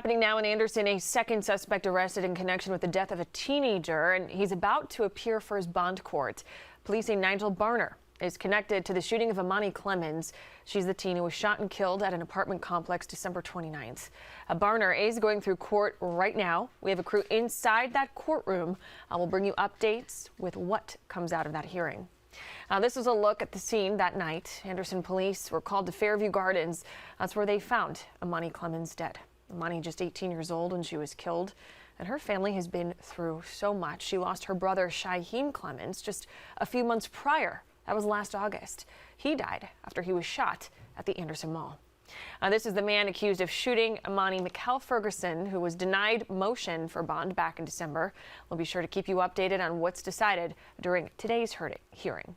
Happening now in Anderson, a second suspect arrested in connection with the death of a teenager, and he's about to appear for his bond court. Police say Nigel Barner is connected to the shooting of Imani Clemons. She's the teen who was shot and killed at an apartment complex December 29th. Barner is going through court right now. We have a crew inside that courtroom. We'll bring you updates with what comes out of that hearing. This is a look at the scene that night. Anderson police were called to Fairview Gardens. That's where they found Imani Clemons dead. Imani, just 18 years old when she was killed, and her family has been through so much. She lost her brother, Shaheen Clemons, just a few months prior. That was last August. He died after he was shot at the Anderson Mall. This is the man accused of shooting Imani Ferguson, who was denied motion for bond back in December. We'll be sure to keep you updated on what's decided during today's hearing.